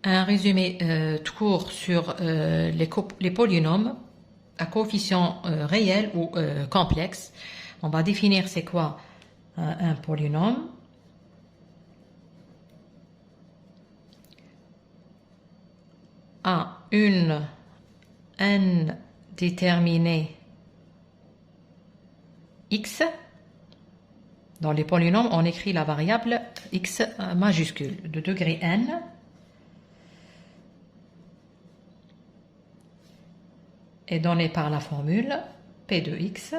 un résumé court sur les polynômes à coefficients réels ou complexes. On va définir c'est quoi un polynôme. À une n déterminée x. Dans les polynômes, on écrit la variable x majuscule de degré n est donnée par la formule p de x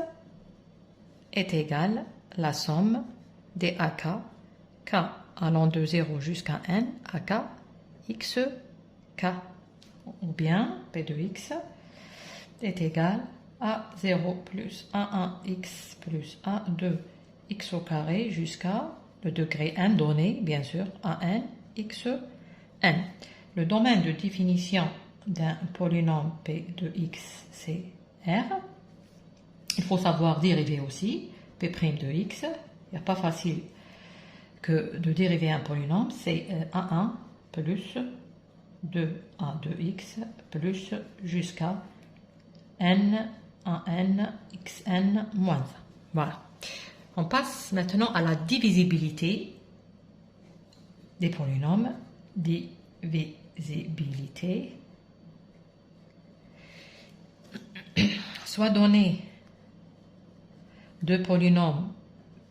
est égale à la somme des ak, k allant de 0 jusqu'à n, ak, x, k. Ou bien p de x est égal à 0 plus a1x plus a2 x au carré jusqu'à le degré n donné, bien sûr, à n, x, n. Le domaine de définition d'un polynôme p de x, c'est R. Il faut savoir dériver aussi, p' de x. Il n'y a pas facile que de dériver un polynôme, c'est a1 plus 2a2x plus jusqu'à n à n xn moins 1. Voilà. On passe maintenant à la divisibilité des polynômes. Divisibilité. Soit donné deux polynômes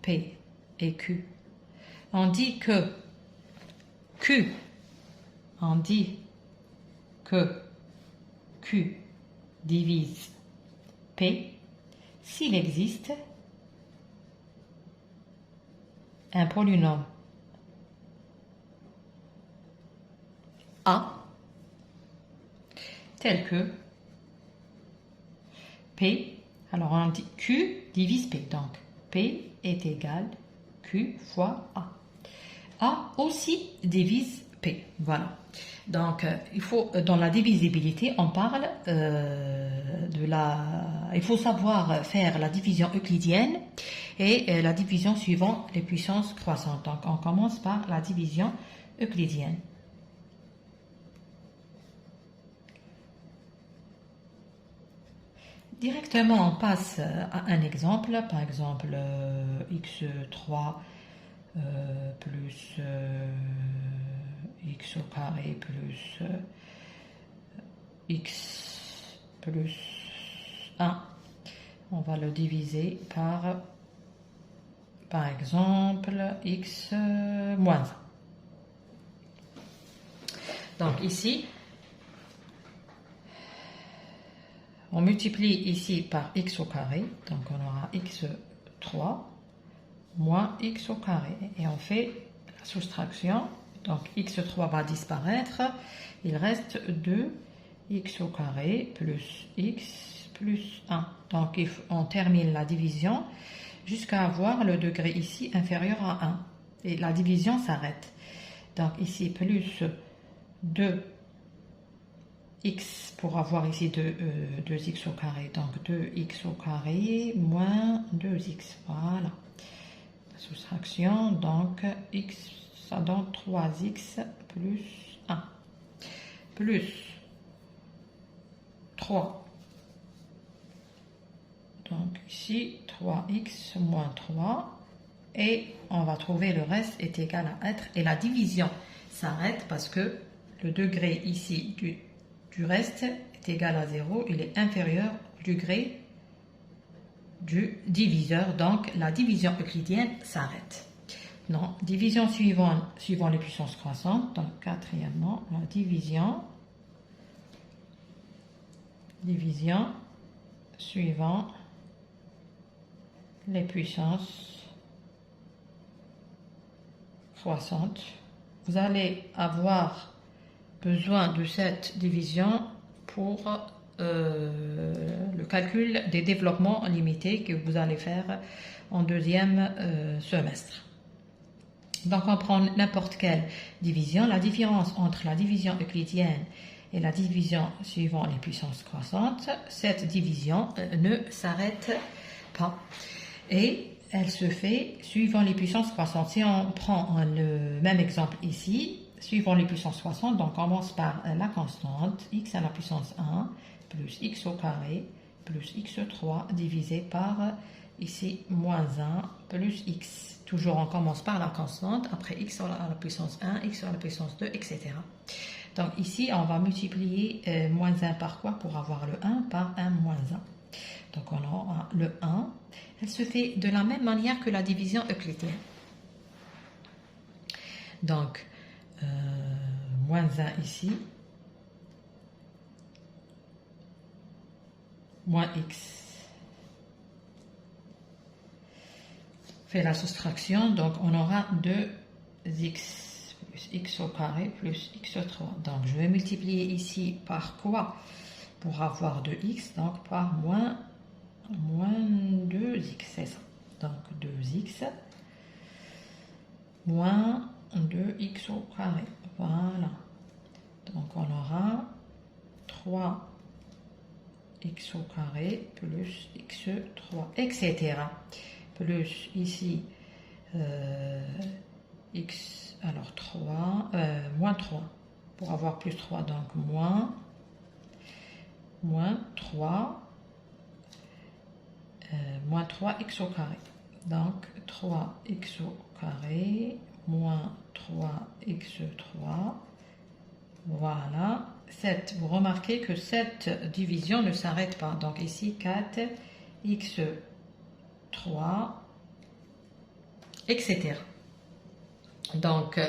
P et Q. On dit que Q divise P s'il existe un polynôme A tel que P, alors on dit Q divise P, donc P est égal Q fois A. A aussi divise P, voilà. Donc, il faut, dans la divisibilité, on parle il faut savoir faire la division euclidienne et la division suivant les puissances croissantes. Donc, on commence par la division euclidienne. Directement, on passe à un exemple, par exemple x3 plus x au carré plus x plus 1. On va le diviser par exemple, x moins 1. Donc ici, on multiplie ici par x au carré, donc on aura x3 moins x au carré. Et on fait la soustraction, donc x3 va disparaître, il reste 2x au carré plus x plus 1. Donc on termine la division jusqu'à avoir le degré ici inférieur à 1. Et la division s'arrête. Donc ici plus 2x pour avoir ici 2x au carré. Donc 2x au carré moins 2x. Voilà. Soustraction, donc x, ça donne 3x plus 1. Plus 3. Donc ici, 3x moins 3. Et on va trouver le reste est égal à être. Et la division s'arrête parce que le degré ici du reste est égal à 0. Il est inférieur au degré du diviseur, donc la division euclidienne s'arrête. Non, division suivant les puissances croissantes, donc quatrièmement, la division suivant les puissances croissantes. Vous allez avoir besoin de cette division pour le calcul des développements limités que vous allez faire en deuxième semestre. Donc on prend n'importe quelle division. La différence entre la division euclidienne et la division suivant les puissances croissantes, cette division ne s'arrête pas. Et elle se fait suivant les puissances croissantes. Si on prend le même exemple ici, suivant les puissances 60, donc on commence par la constante x à la puissance 1 plus x au carré plus x3 divisé par ici moins 1 plus x. Toujours on commence par la constante, après x à la puissance 1, x à la puissance 2, etc. Donc ici on va multiplier moins 1 par quoi pour avoir le 1 par 1 moins 1. Donc on aura le 1. Elle se fait de la même manière que la division euclidienne. Donc, moins 1 ici, moins x. Fait la soustraction, donc on aura 2x plus x au carré plus x3. Donc, je vais multiplier ici par quoi pour avoir 2x, donc par moins 2x, c'est ça. Donc, 2x moins 2x au carré. Voilà. Donc, on aura 3x au carré plus x3, etc. Plus ici, x, alors 3, moins 3. Pour avoir plus 3, donc moins 3, moins 3x au carré. Donc, 3x au carré moins 3x3. Voilà. 7. Vous remarquez que cette division ne s'arrête pas. Donc, ici, 4x3, etc. Donc,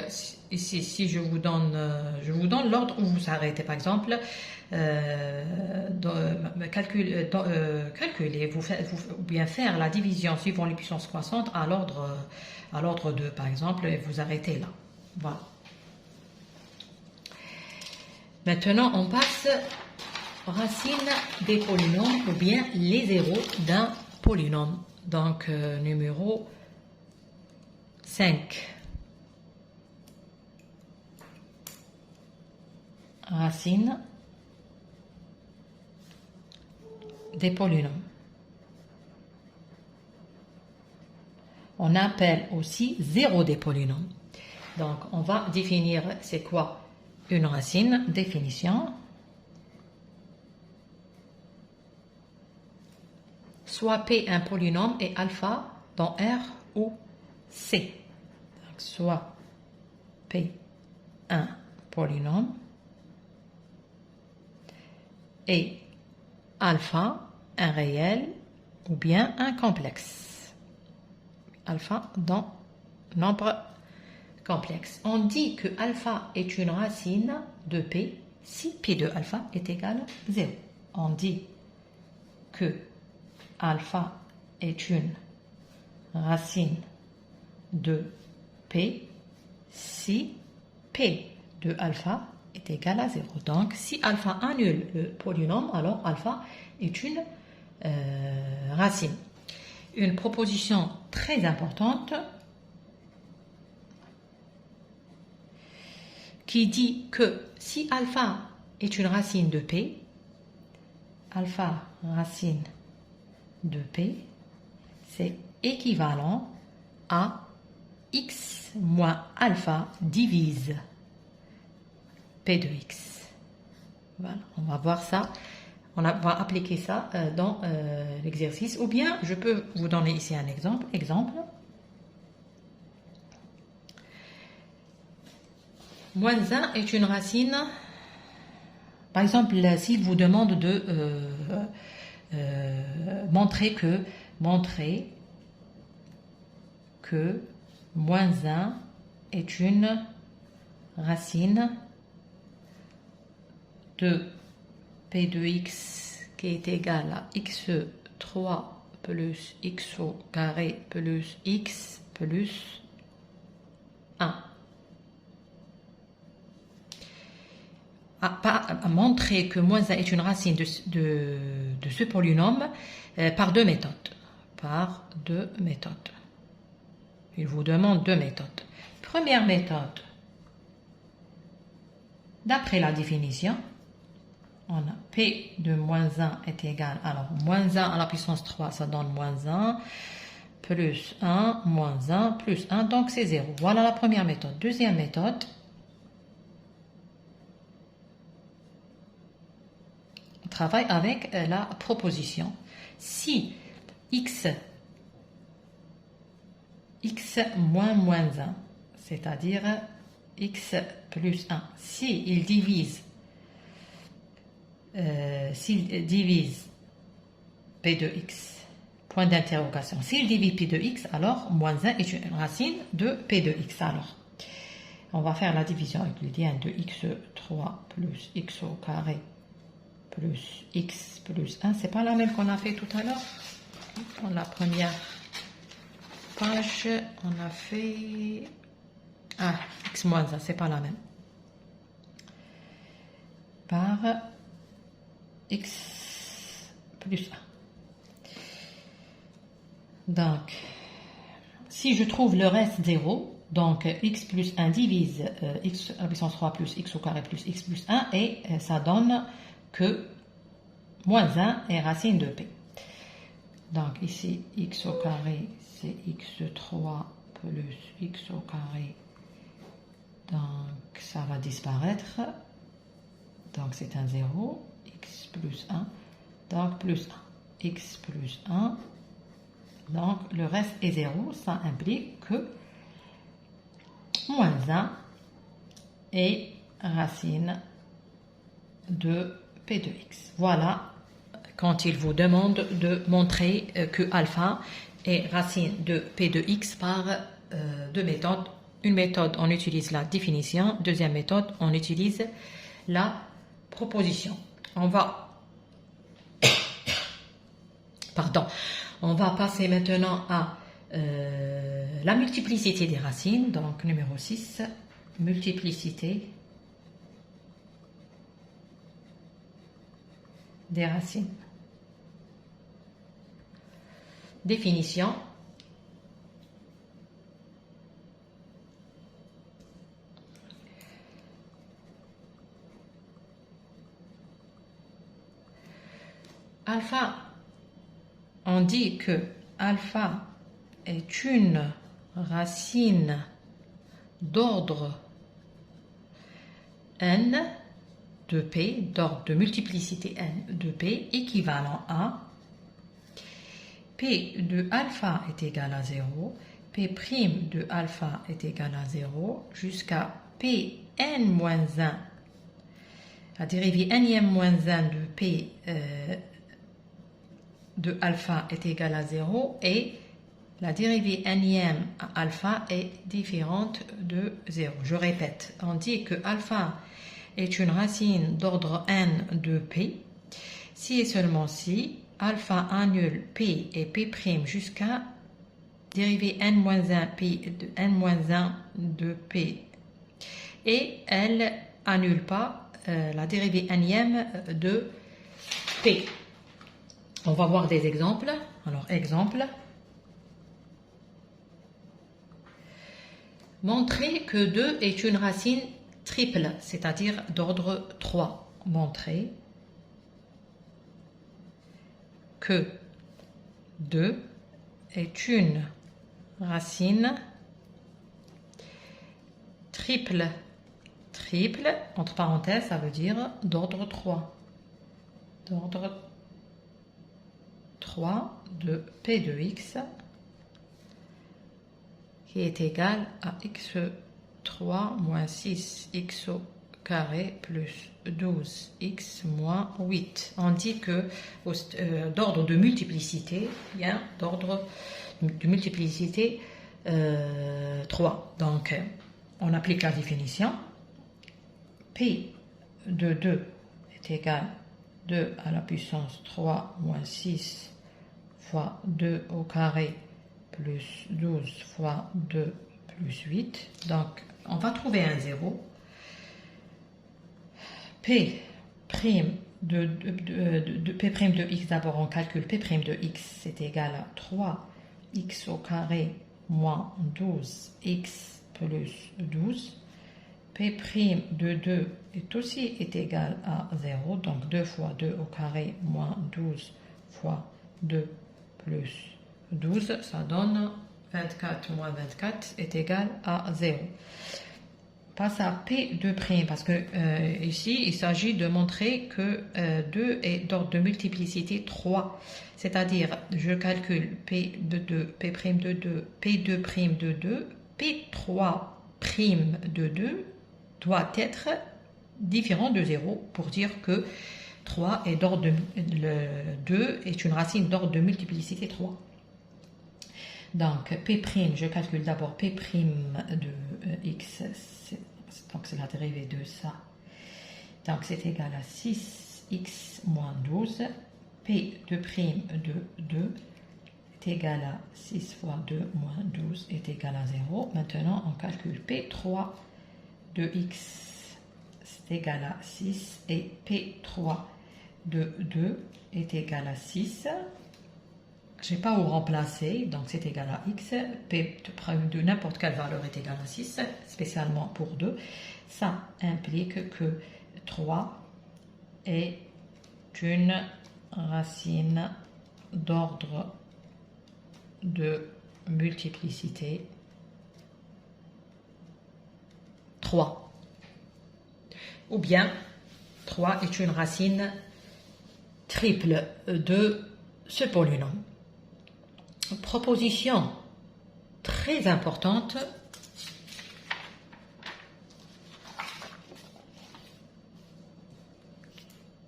ici, si je vous donne l'ordre où vous arrêtez. Par exemple, calculer, ou bien faire la division suivant les puissances croissantes à l'ordre 2, par exemple, et vous arrêtez là. Voilà. Maintenant, on passe aux racines des polynômes ou bien les zéros d'un polynôme. Donc, numéro 5. Racines des polynômes. On appelle aussi zéro des polynômes. Donc, on va définir c'est quoi une racine. Définition. Soit P un polynôme et alpha dans R ou C. Donc, soit P un polynôme et alpha un réel ou bien un complexe. Alpha dans nombre complexe. On dit que alpha est une racine de P si P de alpha est égal à 0. On dit que alpha est une racine de P si P de alpha est égal à 0. Donc, si alpha annule le polynôme, alors alpha est une racine. Une proposition très importante qui dit que si alpha est une racine de P, alpha racine de P, c'est équivalent à x moins alpha divise P de x. Voilà, on va voir ça. On va appliquer ça dans l'exercice. Ou bien, je peux vous donner ici un exemple. Moins 1 est une racine. Par exemple, s'il vous demande de montrer que moins 1 est une racine de P de x qui est égal à x3 plus x au carré plus x plus 1. À montrer que moins 1 est une racine de ce polynôme par deux méthodes. Il vous demande deux méthodes. Première méthode, d'après la définition, on a P de moins 1 est égal, alors moins 1 à la puissance 3, ça donne moins 1, plus 1, moins 1, plus 1, donc c'est 0. Voilà la première méthode. Deuxième méthode, travaille avec la proposition. Si x moins 1, c'est-à-dire x plus 1, s'il divise p de x, point d'interrogation, s'il divise p de x, alors moins 1 est une racine de p de x. Alors, on va faire la division euclidienne de x3 plus x au carré plus x plus 1. C'est pas la même qu'on a fait tout à l'heure. Dans la première page, on a fait x moins 1, c'est pas la même. Par x plus 1. Donc, si je trouve le reste 0, donc x plus 1 divise x à la puissance 3 plus x au carré plus x plus 1 et ça donne que moins 1 est racine de p. Donc ici x au carré c'est x3 plus x au carré, donc ça va disparaître, donc c'est un 0, x plus 1, donc plus 1, x plus 1, donc le reste est 0, ça implique que moins 1 est racine de p de x. Voilà, quand il vous demande de montrer que alpha est racine de p de x par deux méthodes. Une méthode, on utilise la définition. Deuxième méthode, on utilise la proposition. On va passer maintenant à la multiplicité des racines. Donc numéro 6, multiplicité des racines. Définition. Alpha, on dit que alpha est une racine d'ordre n de p, d'ordre de multiplicité n de p, équivalent à p de alpha est égal à 0, p' de alpha est égal à 0, jusqu'à pn moins 1, la dérivée nème moins 1 de p de alpha est égal à 0 et la dérivée nème à alpha est différente de 0. Je répète, on dit que alpha est une racine d'ordre n de p si et seulement si alpha annule p et p' jusqu'à dérivée n-1 p de n-1 de p et elle annule pas la dérivée nème de p. On va voir des exemples. Alors, exemple. Montrer que 2 est une racine triple, c'est-à-dire d'ordre 3. Montrer que 2 est une racine triple. Triple, entre parenthèses, ça veut dire d'ordre 3. D'ordre 3 de p de x qui est égal à x3 moins 6x au carré plus 12x moins 8. On dit que d'ordre de multiplicité, bien d'ordre de multiplicité 3. Donc, on applique la définition. P de 2 est égal à 2 à la puissance 3 moins 6 fois 2 au carré plus 12 fois 2 plus 8. Donc, on va trouver un 0. P' de x, d'abord on calcule P' de x, c'est égal à 3x au carré moins 12x plus 12. P' de 2 est égal à 0, donc 2 fois 2 au carré moins 12 fois 2 plus 12, ça donne 24 moins 24 est égal à 0. passe à P2', parce que ici, il s'agit de montrer que 2 est d'ordre de multiplicité 3. C'est-à-dire, je calcule P de 2, P' de 2, P2' de 2, P3' de 2 doit être différent de 0 pour dire que 3 est d'ordre de... Le 2 est une racine d'ordre de multiplicité 3. Donc, P', je calcule d'abord P' de x, donc c'est la dérivée de ça. Donc, c'est égal à 6x moins 12. P de' de 2 est égal à 6 fois 2 moins 12 est égal à 0. Maintenant, on calcule P3 de x, c'est égal à 6. Et P3 de 2 est égal à 6. Je n'ai pas où remplacer, donc c'est égal à x. P de n'importe quelle valeur est égal à 6, spécialement pour 2. Ça implique que 3 est une racine d'ordre de multiplicité 3. Ou bien 3 est une racine triple de ce polynôme. Proposition très importante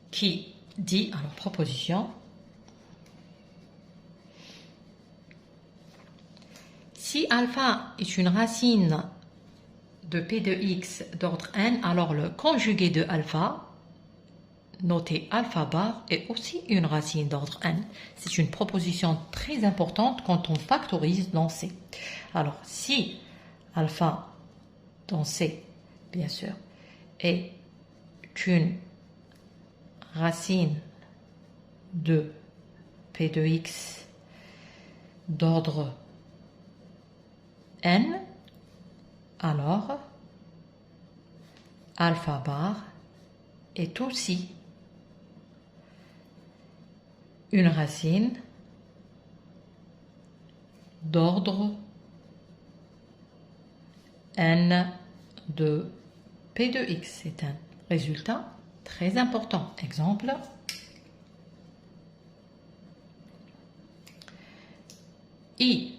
qui dit, alors proposition, si alpha est une racine de P de x d'ordre n, alors le conjugué de alpha, noté alpha bar, est aussi une racine d'ordre n. C'est une proposition très importante quand on factorise dans C. Alors, si alpha dans C, bien sûr, est une racine de P de x d'ordre n, alors alpha bar est aussi une racine d'ordre n de P de x. C'est un résultat très important. Exemple, I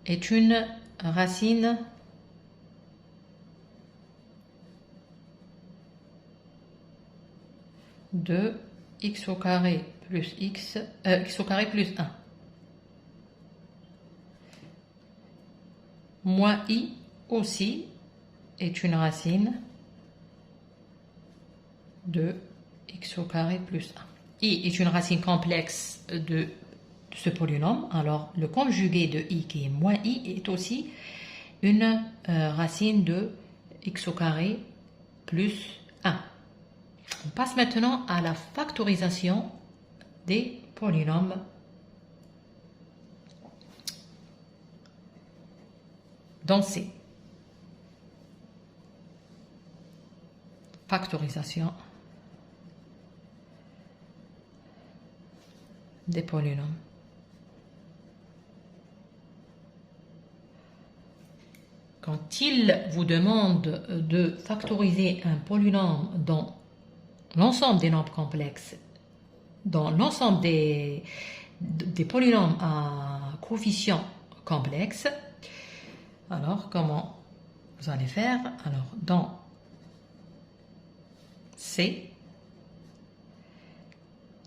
est une racine de x au carré plus x au carré plus 1. Moins I aussi est une racine de x au carré plus 1. I est une racine complexe de ce polynôme. Alors, le conjugué de I qui est moins I est aussi une racine de x au carré plus 1. On passe maintenant à la factorisation des polynômes dans C. Factorisation des polynômes. Quand il vous demande de factoriser un polynôme dans l'ensemble des nombres complexes, dans l'ensemble des polynômes à coefficients complexes, alors comment vous allez faire? Alors dans C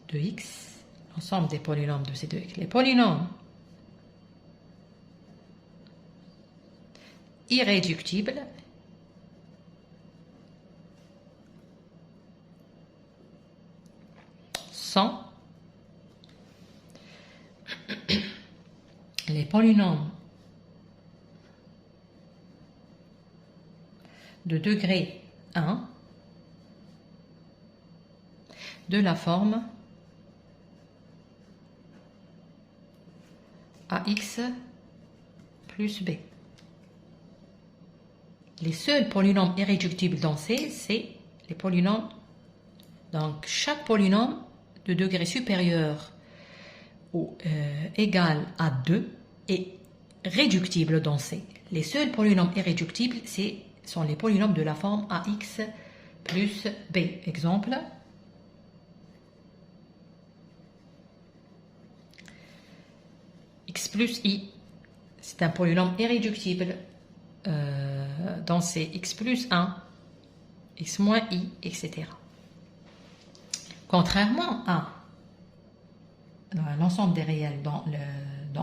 de x, l'ensemble des polynômes de C de x, les polynômes irréductibles sont les polynômes de degré 1 de la forme ax plus b. Les seuls polynômes irréductibles dans C, c'est les polynômes, donc chaque polynôme de degré supérieur ou égal à 2 est réductible dans C. Les seuls polynômes irréductibles, sont les polynômes de la forme ax plus b. Exemple, x plus i, c'est un polynôme irréductible. Donc c'est x plus 1, x moins i, etc. Contrairement à l'ensemble des réels dans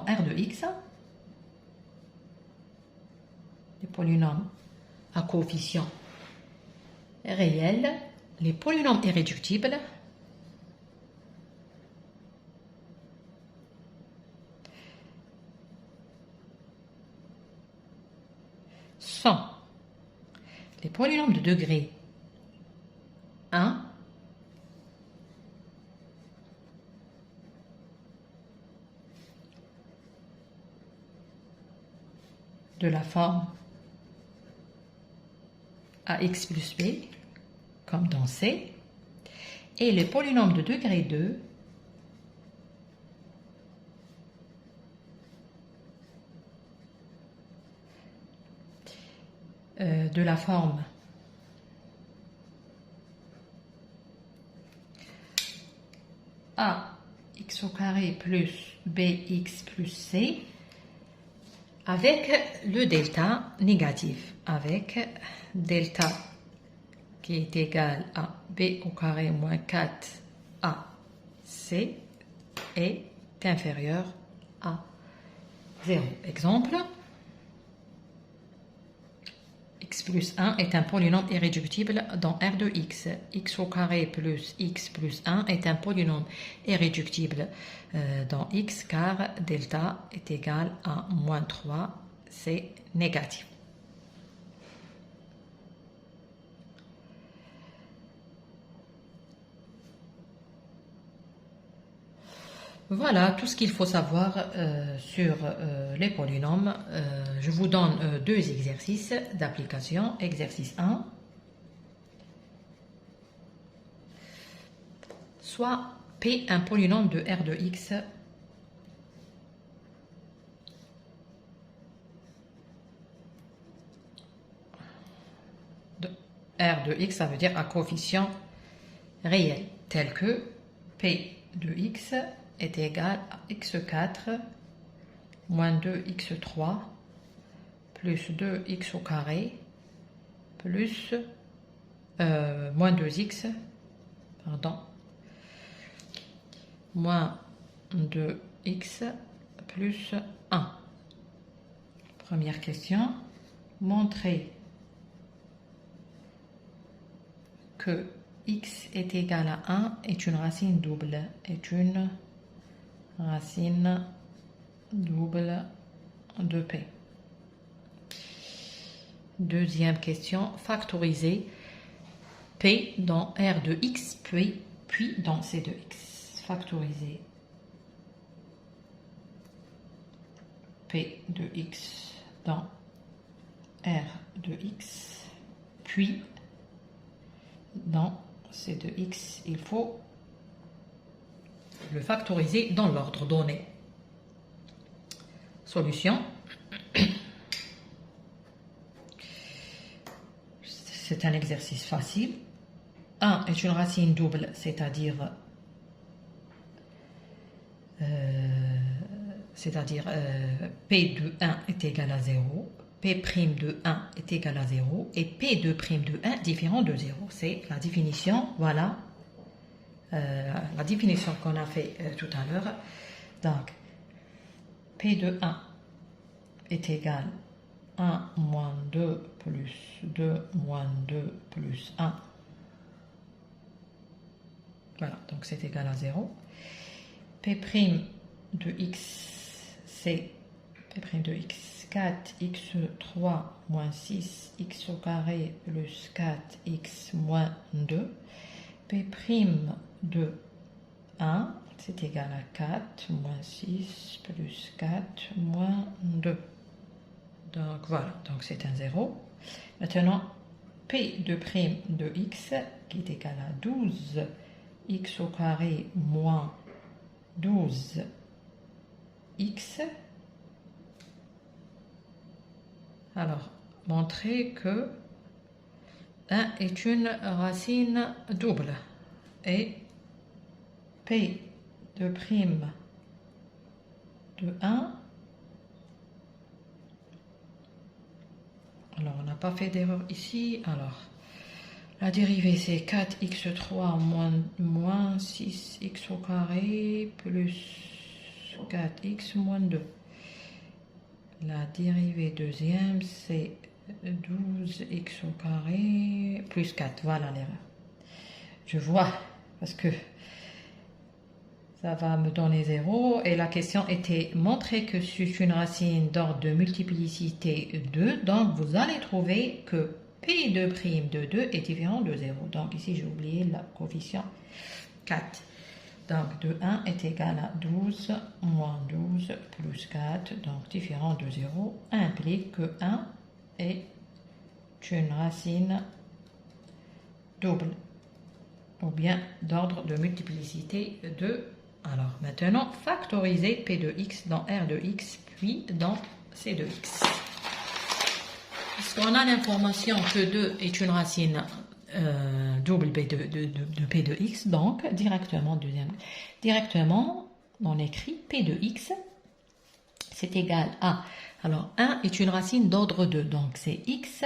R de x, les polynômes à coefficient réel, les polynômes irréductibles sont les polynômes de degré 1 de la forme ax plus b, comme dans C, et les polynômes de degré 2 de la forme ax au carré plus bx plus c avec le delta négatif, avec delta qui est égal à b au carré moins 4ac est inférieur à 0. Exemple, x plus 1 est un polynôme irréductible dans R de x. X au carré plus x plus 1 est un polynôme irréductible dans x car delta est égal à moins 3, c'est négatif. Voilà tout ce qu'il faut savoir sur les polynômes. Je vous donne deux exercices d'application. Exercice 1. Soit P un polynôme de R de x R de x, ça veut dire à coefficient réel, tel que P de x est égal à x4 moins 2x3 plus 2x au carré plus moins 2x, pardon, moins 2x plus 1. Première question, montrer que x est égal à 1 est une racine double, de P. Deuxième question, factoriser P dans R de x puis dans C de x. Factoriser P de x dans R de x puis dans C de x. Il faut le factoriser dans l'ordre donné. Solution. C'est un exercice facile. 1 est une racine double, c'est-à-dire P de 1 est égal à 0, P' de 1 est égal à 0 et P de' de 1 différent de 0. C'est la définition, voilà, la définition qu'on a fait tout à l'heure. Donc, P de 1 est égal à 1 moins 2 plus 2 moins 2 plus 1. Voilà, donc c'est égal à 0. P' de x, c'est P' de x, 4x3 moins 6x au carré plus 4x moins 2. P' de 1, c'est égal à 4 moins 6 plus 4 moins 2. Donc voilà, donc c'est un 0. Maintenant, P de prime de x qui est égal à 12 x au carré moins 12 x Alors, montrer que 1 est une racine double et P de prime de 1. Alors, on n'a pas fait d'erreur ici. Alors, la dérivée, c'est 4x3 moins 6x au carré plus 4x moins 2. La dérivée deuxième, c'est 12x au carré plus 4. Voilà l'erreur. Je vois, parce que ça va me donner 0. Et la question était montrer que c'est une racine d'ordre de multiplicité 2. Donc, vous allez trouver que P2' de 2 est différent de 0. Donc, ici, j'ai oublié le coefficient 4. Donc, de 1 est égal à 12 moins 12 plus 4. Donc, différent de 0 implique que 1 est une racine double ou bien d'ordre de multiplicité 2. Alors, maintenant, factoriser P de x dans R de x, puis dans C de x. Puisqu'on a l'information que 2 est une racine double P de P de x, donc directement, on écrit P de x, c'est égal à, alors 1 est une racine d'ordre 2, donc c'est x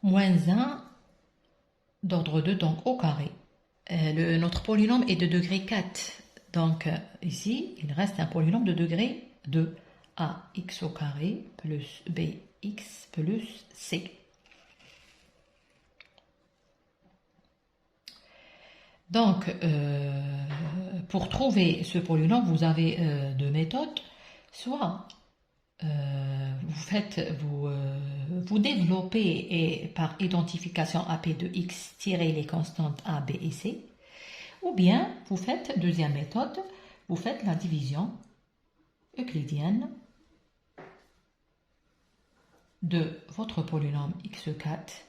moins 1 d'ordre 2, donc au carré. Notre polynôme est de degré 4, donc ici, il reste un polynôme de degré 2, ax au carré plus bx plus c. Donc, pour trouver ce polynôme, vous avez deux méthodes. Soit vous développez et par identification AP de x, tirez les constantes a, b et c. Ou bien, vous faites, deuxième méthode, vous faites la division euclidienne de votre polynôme x4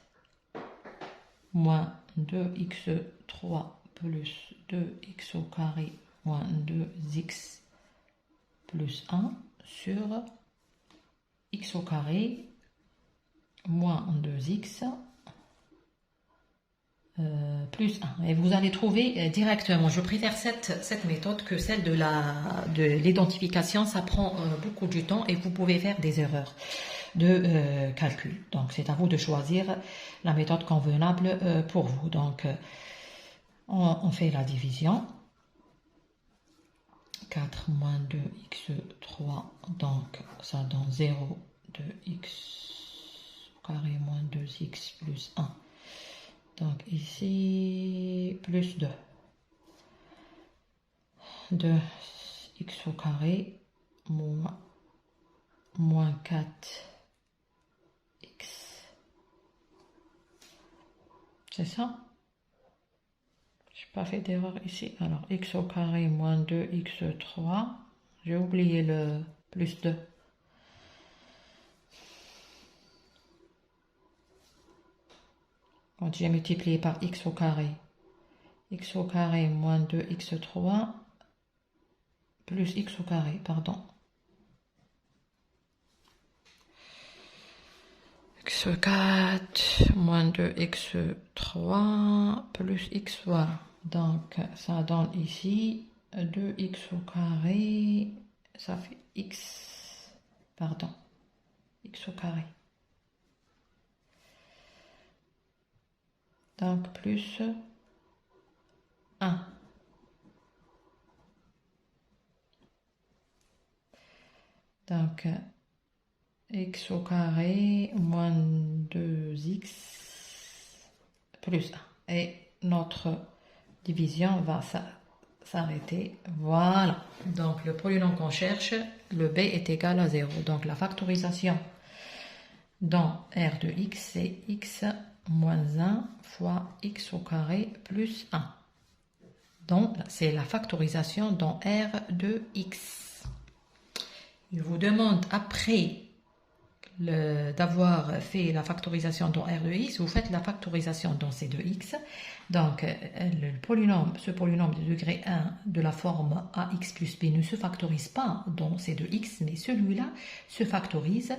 moins 2x3 plus 2x au carré moins 2x plus 1 sur x au carré moins 2x plus 1. Et vous allez trouver directement, je préfère cette méthode que celle de l'identification, ça prend beaucoup de temps et vous pouvez faire des erreurs de calcul. Donc c'est à vous de choisir la méthode convenable pour vous. Donc on fait la division. 4 moins 2x3, donc ça donne 0, 2x au carré moins 2x plus 1. Donc ici, plus 2. 2x au carré moins 4x. C'est ça? Je n'ai pas fait d'erreur ici. Alors, x au carré moins 2x3. J'ai oublié le plus 2. Quand j'ai multiplié par x au carré moins 2x3 plus x au carré, pardon. x4 moins 2x3 plus x, voilà. Donc, ça donne ici 2x au carré, ça fait x, pardon, x au carré. Donc, plus 1. Donc, x au carré moins 2x plus 1. Et notre division va s'arrêter. Voilà. Donc, le polynôme qu'on cherche, le b est égal à 0. Donc, la factorisation dans R de x, c'est x moins 1 fois x au carré plus 1. Donc, c'est la factorisation dans R de x. Il vous demande après d'avoir fait la factorisation dans R de x, vous faites la factorisation dans C de x. Donc, ce polynôme de degré 1 de la forme ax plus b ne se factorise pas dans C de x, mais celui-là se factorise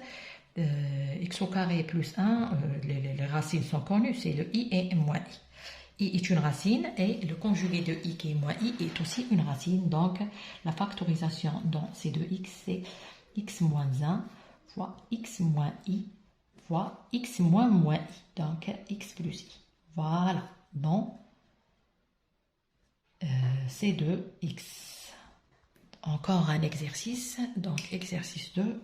x au carré plus 1, les racines sont connues, c'est le i et moins i. I est une racine et le conjugué de i qui est moins i est aussi une racine. Donc la factorisation dans ces deux x, c'est x moins 1 fois x moins i fois x moins moins i. Donc x plus i. Voilà. Dans C2x. Encore un exercice. Donc exercice 2.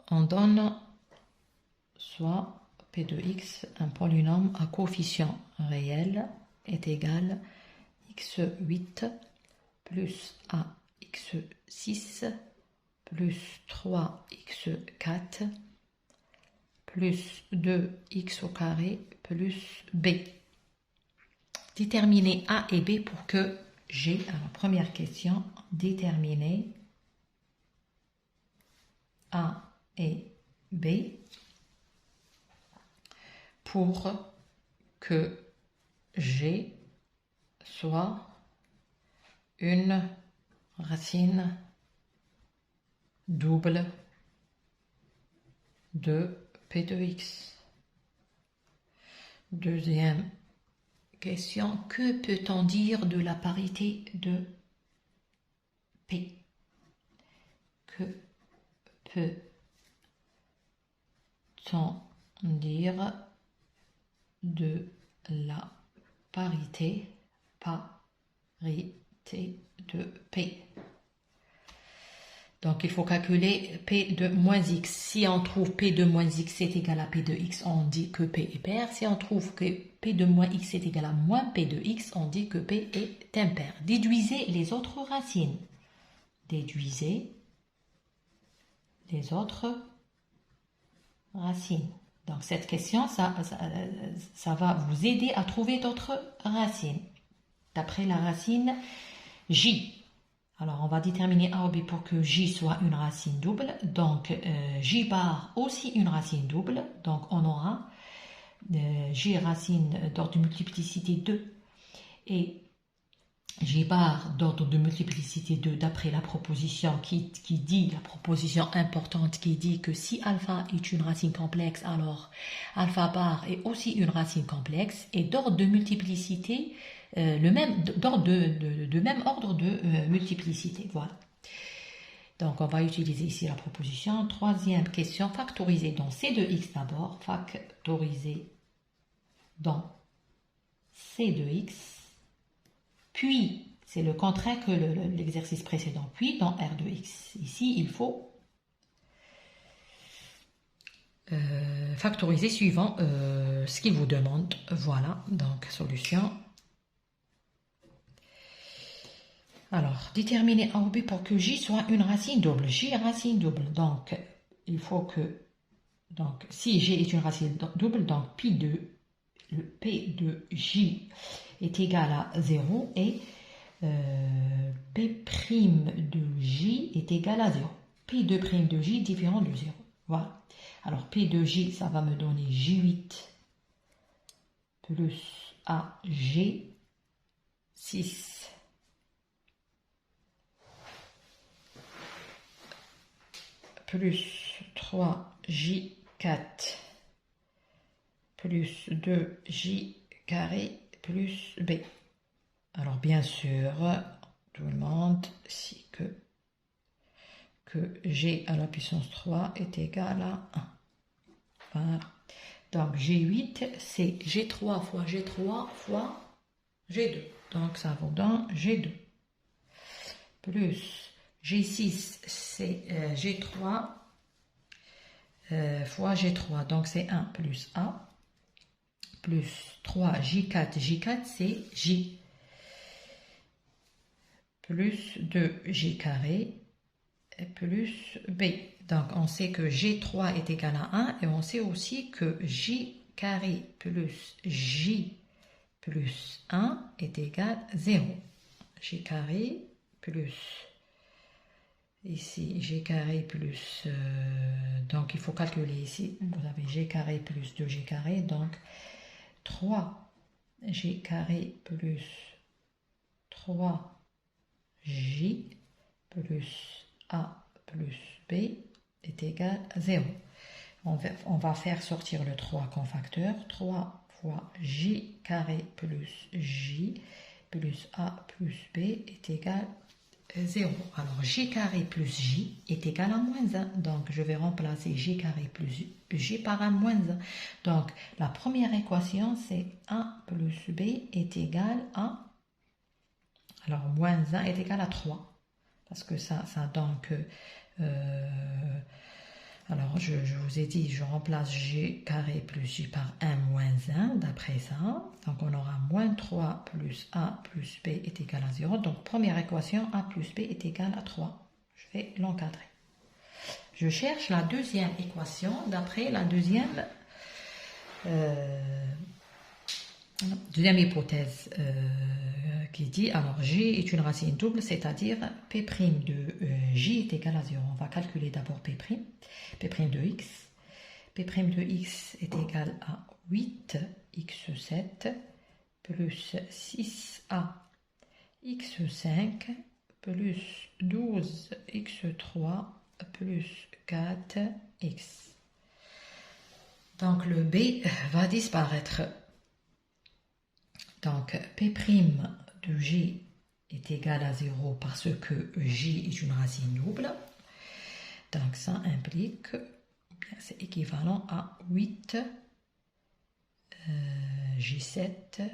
On donne soit P de x, un polynôme à coefficient réel est égal x8 plus ax6 plus 3x4 plus 2x au carré plus b. Déterminer a et b pour que g. Alors première question, déterminer a et b pour que G soit une racine double de P de x. Deuxième question, que peut-on dire de la parité de P? Que peut-on dire de la parité de P? Donc il faut calculer P de moins x. Si on trouve P de moins x est égal à P de x, on dit que P est pair. Si on trouve que P de moins x est égal à moins P de x, on dit que P est impair. Déduisez les autres racines. Déduisez les autres racines. Donc cette question, ça va vous aider à trouver d'autres racines. D'après la racine J. Alors on va déterminer A ou B pour que J soit une racine double. Donc J bar aussi une racine double. Donc on aura J racine d'ordre de multiplicité 2 et J bar d'ordre de multiplicité 2 d'après la proposition qui dit, la proposition importante qui dit que si alpha est une racine complexe, alors alpha bar est aussi une racine complexe et d'ordre de multiplicité, de même ordre de multiplicité. Voilà. Donc on va utiliser ici la proposition. Troisième question, factoriser dans C2x d'abord, factoriser dans C2x. Puis, c'est le contraire que l'exercice précédent, puis dans R de x. Ici, il faut factoriser suivant ce qu'il vous demande. Voilà, donc solution. Alors, déterminer A ou B pour que J soit une racine double. J est racine double, donc il faut que, donc si J est une racine double, donc P de J est égal à 0 et P' de J est égal à 0. P de' de J différent de 0. Voilà. Alors P de J, ça va me donner J8 plus AG6 plus 3J4 plus 2J carré plus B. Alors bien sûr, tout le monde sait que G à la puissance 3 est égal à 1. Voilà. Donc G8, c'est G3 fois G3 fois G2. Donc ça vous donne G2. Plus G6, c'est G3 fois G3. Donc c'est 1 plus A. Plus 3 J4. J4, c'est J. Plus 2 J carré plus B. Donc on sait que G3 est égal à 1 et on sait aussi que J carré plus J plus 1 est égal à 0. J carré plus, ici G carré plus, donc il faut calculer ici, vous avez G carré plus 2G carré, donc 3 j carré plus 3j plus a plus b est égal à 0. On va faire sortir le 3 comme facteur. 3 fois j carré plus j plus a plus b est égal à 0. Alors j carré plus j est égal à moins 1. Donc je vais remplacer j carré plus j par un moins 1. Donc la première équation c'est a plus b est égal à... Alors moins 1 est égal à 3. Parce que ça donne que... alors, je vous ai dit, je remplace j carré plus j par 1 moins 1, d'après ça. Donc, on aura moins 3 plus a plus b est égal à 0. Donc, première équation, a plus b est égal à 3. Je vais l'encadrer. Je cherche la deuxième équation d'après la deuxième hypothèse qui dit, alors j est une racine double, c'est-à-dire p' de j est égal à 0. On va calculer d'abord p' de x. P' de x est égal à 8x7 plus 6a x5 plus 12x3 plus 4x. Donc le b va disparaître. Donc p' de j est égal à 0 parce que j est une racine double. Donc ça implique, c'est équivalent à 8 j7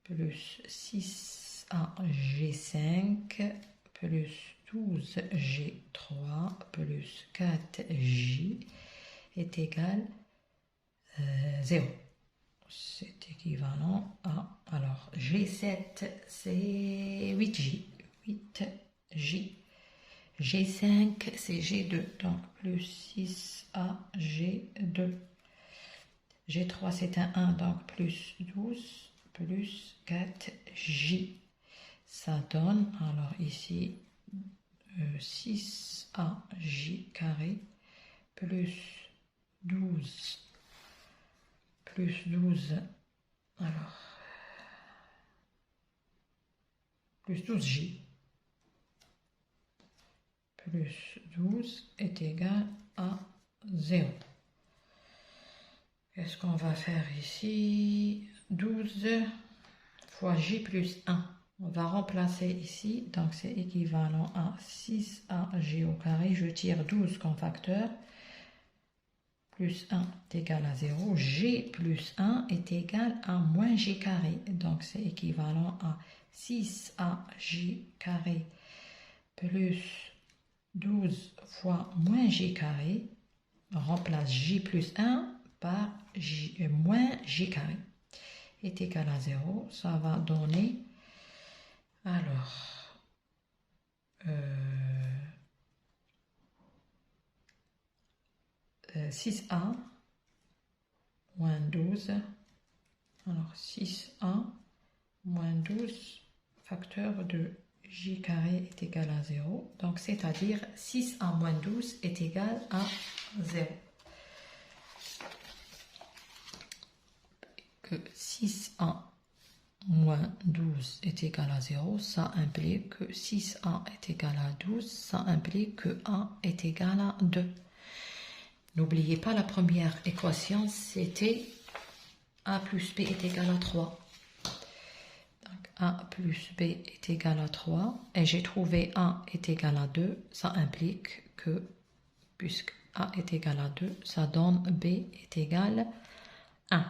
plus 6 g5 plus 12 g3 plus 4j est égal à 0. C'est équivalent à, alors G7 c'est 8J, 8J, G5 c'est G2, donc plus 6AG2, G3 c'est un 1, donc plus 12, plus 4J, ça donne, alors ici 6AJ carré, plus 12, alors, plus 12j, plus 12 est égal à 0. Qu'est-ce qu'on va faire ici? 12 fois j plus 1. On va remplacer ici, donc c'est équivalent à 6aj au carré. Je tire 12 comme facteur. Plus 1 est égal à 0. G plus 1 est égal à moins j carré. Donc c'est équivalent à 6aj carré plus 12 fois moins j carré. On remplace j plus 1 par moins j carré. Est égal à 0. Ça va donner, alors, 6a moins 12, alors 6a moins 12 facteur de j carré est égal à 0, donc c'est-à-dire 6a moins 12 est égal à 0. Que 6a moins 12 est égal à 0, ça implique que 6a est égal à 12, ça implique que a est égal à 2. N'oubliez pas la première équation, c'était a plus b est égal à 3. Donc a plus b est égal à 3. Et j'ai trouvé a est égal à 2. Ça implique que, puisque a est égal à 2, ça donne b est égal à 1.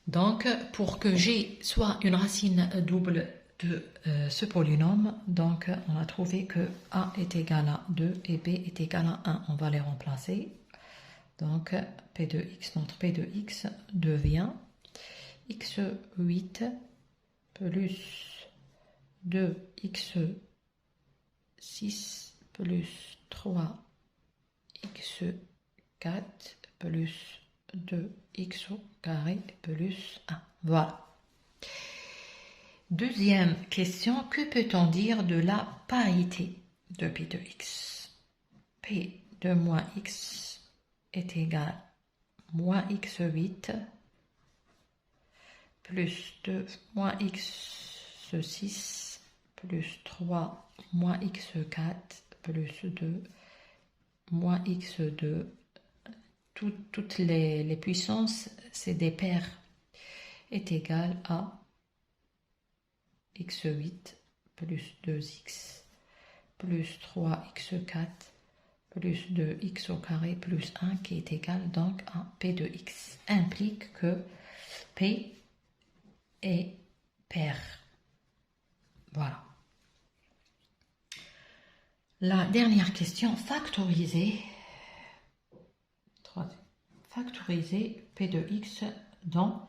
Donc, pour que g soit une racine double de ce polynôme, donc on a trouvé que a est égal à 2 et b est égal à 1. On va les remplacer. Donc p de x, notre p de x devient x8 plus 2x6 plus 3x4 plus 2x au carré plus 1. Voilà. Deuxième question, que peut-on dire de la parité de P de x? P de moins x est égal à moins x8 plus 2 moins x6 plus 3 moins x4 plus 2 moins x2. Toutes les puissances, c'est des paires, est égal à x8 plus 2x plus 3x4 plus 2x au carré plus 1 qui est égal donc à P de x, implique que P est pair. Voilà. La dernière question, factoriser P de x dans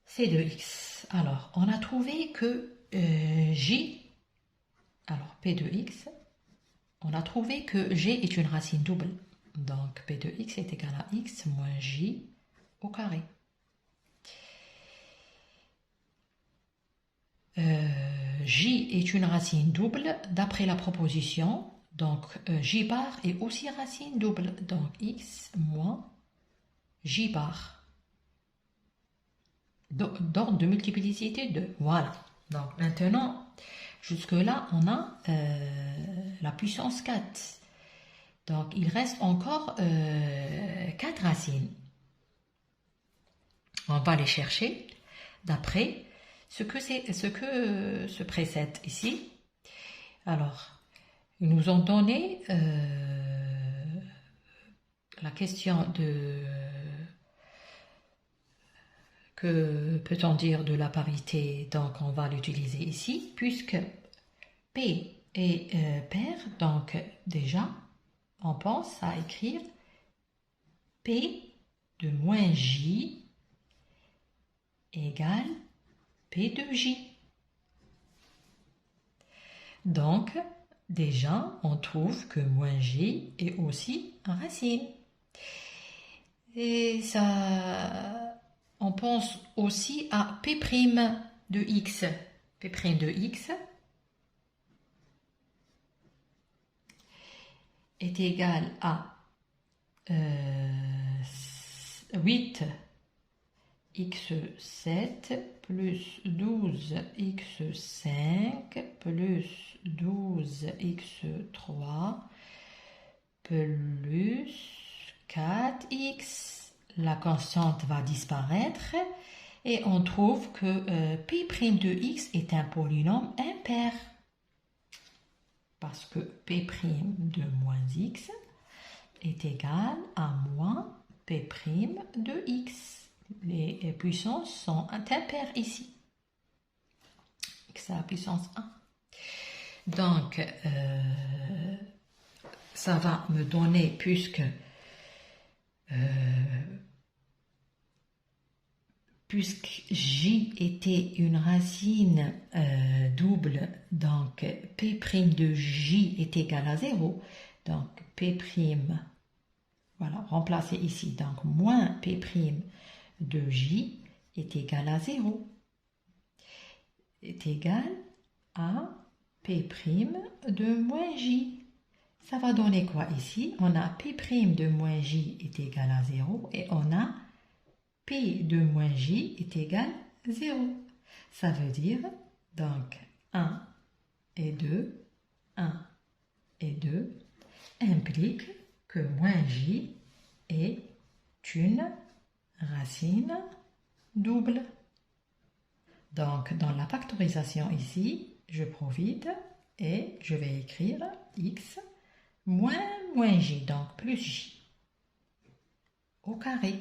C de x. Alors, on a trouvé que J, alors P de x, on a trouvé que G est une racine double. Donc, P de x est égal à x moins J au carré. J est une racine double d'après la proposition. Donc, J bar est aussi racine double. Donc, x moins J bar. D'ordre de multiplicité 2. Voilà. Donc, maintenant, jusque-là, on a la puissance 4. Donc, il reste encore 4 racines. On va les chercher d'après ce que se précède ici. Alors, ils nous ont donné la question de que peut-on dire de la parité, donc on va l'utiliser ici, puisque P est pair, donc déjà, on pense à écrire P de moins J égale P de J. Donc, déjà, on trouve que moins J est aussi racine. Et ça, on pense aussi à P' de X. P' de X est égal à 8x7 plus 12x5 plus 12x3 plus 4x. La constante va disparaître et on trouve que P' de x est un polynôme impair. Parce que P' de moins x est égal à moins P' de x. Les puissances sont impaires ici. X à la puissance 1. Donc, ça va me donner, puisque J était une racine double, donc P' de J est égal à 0. Donc, P', voilà, remplacer ici. Donc, moins P' de J est égal à 0. Est égal à P' de moins J. Ça va donner quoi ici? On a P' de moins J est égal à 0 et on a P de moins J est égal à 0. Ça veut dire donc 1 et 2, 1 et 2 implique que moins J est une racine double. Donc, dans la factorisation ici, je profite et je vais écrire x moins j, donc plus j au carré.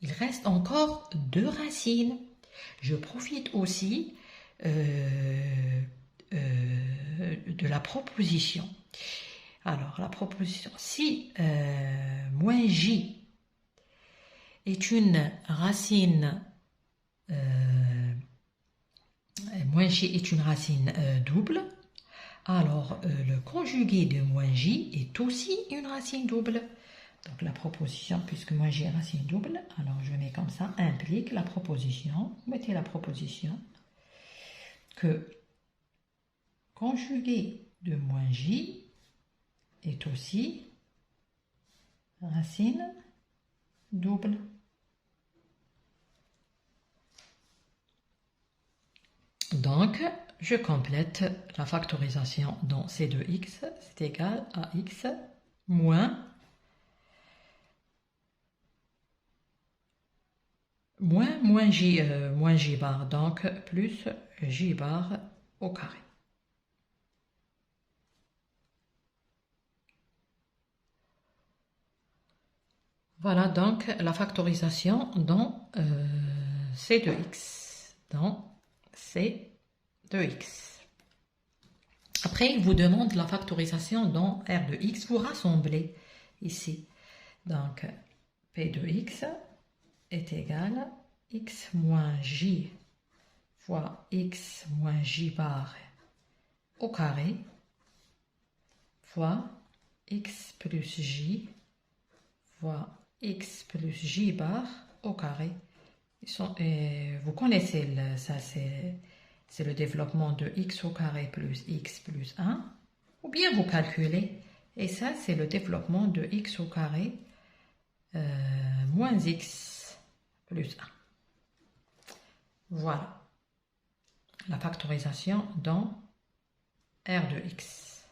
Il reste encore 2 racines. Je profite aussi de la proposition. Alors, la proposition, si moins j est une racine moins j est une racine double, alors le conjugué de moins j est aussi une racine double. Donc la proposition, puisque moins j est racine double, alors je mets comme ça, implique la proposition, mettez la proposition, que conjugué de moins j est aussi racine double. Donc, je complète la factorisation dans C de x, c'est égal à x moins j bar, donc plus j bar au carré. Voilà donc la factorisation dans C de x, dans C de x. Après, il vous demande la factorisation dans R de x. Vous rassemblez ici. Donc, P de x est égal à x moins j fois x moins j bar au carré fois x plus j fois x plus j bar au carré. Vous connaissez, ça c'est le développement de x au carré plus x plus 1. Ou bien vous calculez. Et ça c'est le développement de x au carré moins x plus 1. Voilà la factorisation dans R de x.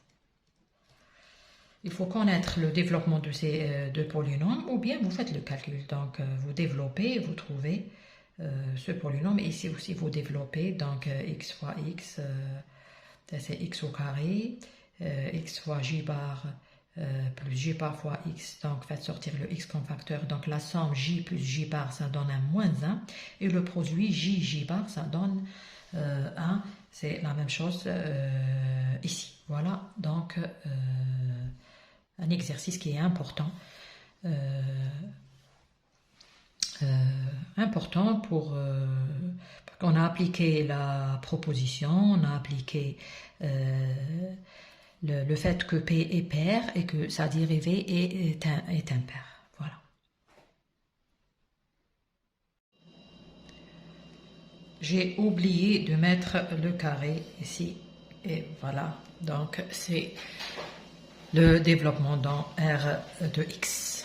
Il faut connaître le développement de ces deux polynômes ou bien vous faites le calcul. Donc vous développez, vous trouvez ce polynôme. Ici aussi vous développez, donc x fois x, c'est x au carré, x fois j bar plus j bar fois x, donc faites sortir le x comme facteur, donc la somme j plus j bar ça donne un moins 1 et le produit j bar ça donne 1, c'est la même chose ici. Voilà donc un exercice qui est important pour qu'on a appliqué la proposition, on a appliqué le fait que P est pair et que sa dérivée est impair. Voilà. J'ai oublié de mettre le carré ici. Et voilà. Donc, c'est le développement dans R de x.